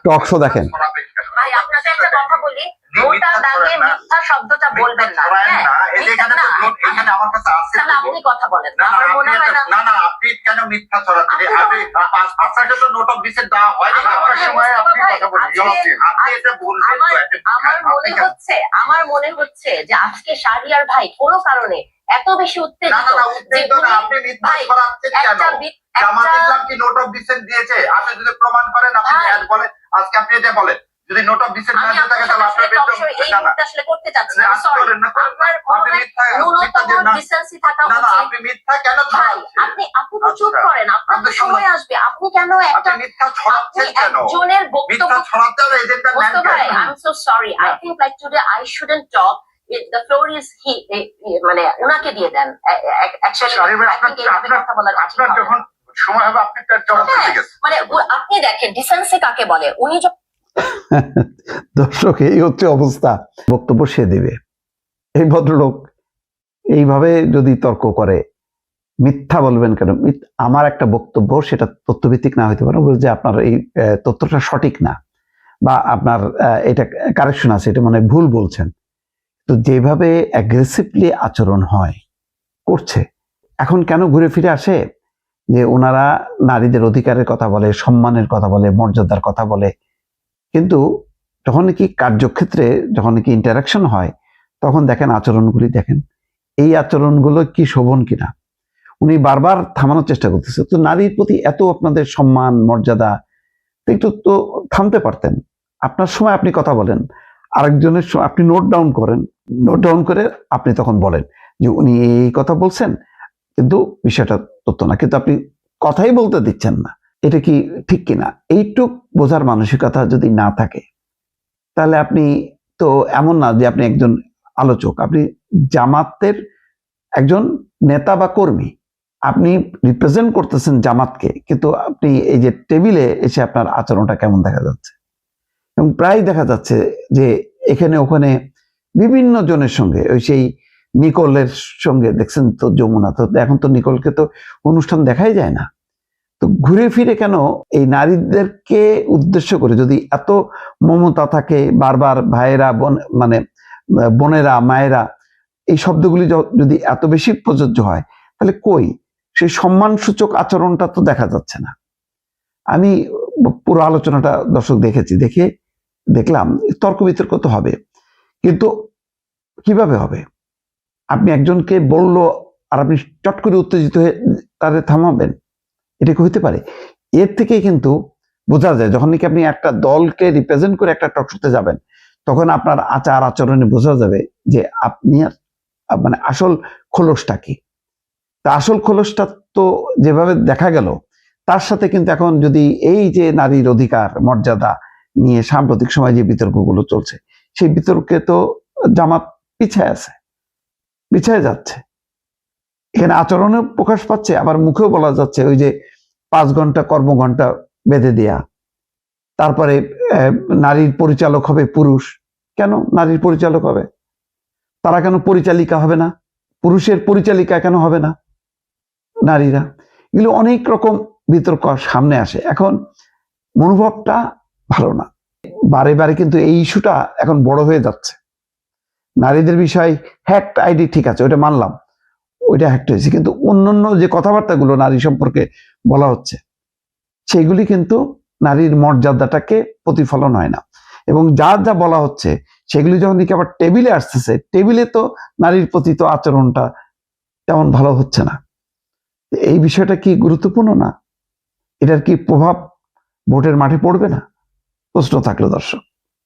Talk show দেখেন। ভাই আপনাকে একটা কথা বলি, মোটা দাগে মিথ্যা শব্দটা বলবেন না। এখানে আমার কাছে আছে, তাহলে আপনি কথা বলেন। আমার মনে হয় না। না আপনি কেন মিথ্যা ছড়াচ্ছেন? আপনাকে তো নোট অফ ডিসেন্ট দেওয়া হয়নি। আপনার সময় আপনি কথা বলছেন, আপনি এটা বলবেন তো। আমার মনে হচ্ছে যে আজকে শাহরিয়ার ভাই কোনো কারণে এত বেশি উত্তেজিত। আপনি মিথ্যা ছড়াচ্ছেন কেন? জামাত ইসলাম কি নোট অফ ডিসেন্ট দিয়েছে? আপনি যদি প্রমাণ করেন, আপনি বলেন। আজকে আপনি এটা বলেন, যদি নোট অফ ডিসেন্ট না থাকে তাহলে আপনার আসলে করতে চাচ্ছি না। সরি, আপনার ন্যূনতম ডিসেন্সি থাকা উচিত। আপনি মিথ্যা কেন ছড়াচ্ছেন? আপনি তো চুপ করেন, আপনার তো সময় আসবে। আপনি কেন একটা মিথ্যা ছড়াচ্ছেন কেন? একজনের বক্তব্য ছড়াতে হবে এজেন্ডা ম্যান কেন? I am so sorry, I think like today I shouldn't talk. The floor is মানে ওনাকে দিয়ে দেন। অ্যাকচুয়ালি আপনার যখন সময় হবে আপনি তার জবাব দিতে গেছেন। মানে আপনি দেখেন ডিসেন্সি কাকে বলে। উনি দর্শক, এই হচ্ছে অবস্থা। বক্তব্য সে দেবে। এই ভদ্রলোক এইভাবে যদি তর্ক করে, মিথ্যা বলবেন কেন? আমার একটা বক্তব্য, সেটা তথ্যভিত্তিক না হইতে পারে, যে আপনার এই তথ্যটা সঠিক না, বা আপনার এটা কারেকশন আছে, এটা মানে ভুল বলছেন। তো যেভাবে অ্যাগ্রেসিভলি আচরণ করছে, এখন কেন ঘুরে ফিরে আসে যে ওনারা নারীদের অধিকারের কথা বলে, সম্মানের কথা বলে, মর্যাদার কথা বলে, কিন্তু যখন কি কার্যক্ষেত্রে, যখন কি ইন্টারাকশন হয়, তখন দেখেন আচরণগুলি, দেখেন এই আচরণগুলো কি শোভন কিনা। উনি বারবার থামানোর চেষ্টা করতেছে। তো নারীর প্রতি এত আপনাদের সম্মান, মর্যাদা, একটু তো থামতে পারতেন। আপনার সময় আপনি কথা বলেন, আরেকজনের আপনি নোট ডাউন করেন, নোট ডাউন করে আপনি তখন বলেন যে উনি এই কথা বলছেন, কিন্তু বিষয়টা তথ্য না, কিন্তু আপনি কথাই বলতে দিচ্ছেন না। এটা কি ঠিক কিনা, এইটুক বোঝার মানসিকতা যদি না থাকে, তাহলে আপনি তো এমন না যে আপনি একজন আলোচক, আপনি জামাতের একজন নেতা বা কর্মী, আপনি রিপ্রেজেন্ট করতেছেন জামাতকে, কিন্তু আপনি এই যে টেবিলে এসে আপনার আচরণটা কেমন দেখা যাচ্ছে। এবং প্রায় দেখা যাচ্ছে যে এখানে ওখানে বিভিন্ন জনের সঙ্গে, ওই সেই নিকোলের সঙ্গে দেখছেন তো, যমুনা তো, এখন তো নিকোলকে তো অনুষ্ঠান দেখাই যায় না। তো ঘুরে ফিরে কেন এই নারীদেরকে উদ্দেশ্য করে যদি এত মমতা থাকে, বারবার ভাইয়েরা, মানে বোনেরা, মায়েরা, এই শব্দগুলি যদি এত বেশি প্রযোজ্য হয়, তাহলে কই সেই সম্মানসূচক আচরণটা তো দেখা যাচ্ছে না। আমি পুরো আলোচনাটা দর্শক দেখলাম তর্ক বিতর্ক তো হবে, কিন্তু কিভাবে হবে? আপনি একজনকে বললো আর আপনি চট করে উত্তেজিত হয়ে তাদের থামাবেন? এটা কি হইতে পারে? এর থেকেই কিন্তু বোঝা যায়, যখন নাকি আপনি একটা দলকে রিপ্রেজেন্ট করে একটা টক শোতে যাবেন, তখন আপনার আচার আচরণে বোঝা যাবে যে আপনি মানে আসল খোলসটা কি। তা আসল খোলসটা তো যেভাবে দেখা গেল, তার সাথে কিন্তু এখন যদি এই যে নারীর অধিকার, মর্যাদা নিয়ে সাম্প্রতিক সময় যে বিতর্কগুলো চলছে, সেই বিতর্কে তো জামাত পিছায় যাচ্ছে। এখানে আচরণে প্রকাশ পাচ্ছে, আবার মুখেও বলা যাচ্ছে ওই যে 5 ঘন্টা কর্মঘণ্টা বেঁধে দেয়া, তারপরে নারীর পরিচালক হবে পুরুষ। কেন নারীর পরিচালক হবে? তারা কেন পরিচালিকা হবে না? পুরুষের পরিচালিকা কেন হবে না নারীরা? এগুলো অনেক রকম বিতর্ক সামনে আসে। এখন মনোভাবটা ভালো না। বারে বারে কিন্তু এই ইস্যুটা এখন বড় হয়ে যাচ্ছে। নারীদের বিষয় হ্যাক্ট আইডি, ঠিক আছে, ওইটা মানলাম, ওইটা হ্যাক্ট হয়েছে, কিন্তু অন্যান্য যে কথাবার্তাগুলো নারী সম্পর্কে বলা হচ্ছে, সেগুলি কিন্তু নারীর মর্যাদাটাকে প্রতিফলন হয় না। এবং যা বলা হচ্ছে সেগুলি যখন নাকি আবার টেবিলে আসতেছে, টেবিলে তো নারীর প্রতি তো আচরণটা তেমন ভালো হচ্ছে না। এই বিষয়টা কি গুরুত্বপূর্ণ না? এটার কি প্রভাব ভোটের মাঠে পড়বে না? প্রশ্ন থাকলো দর্শক।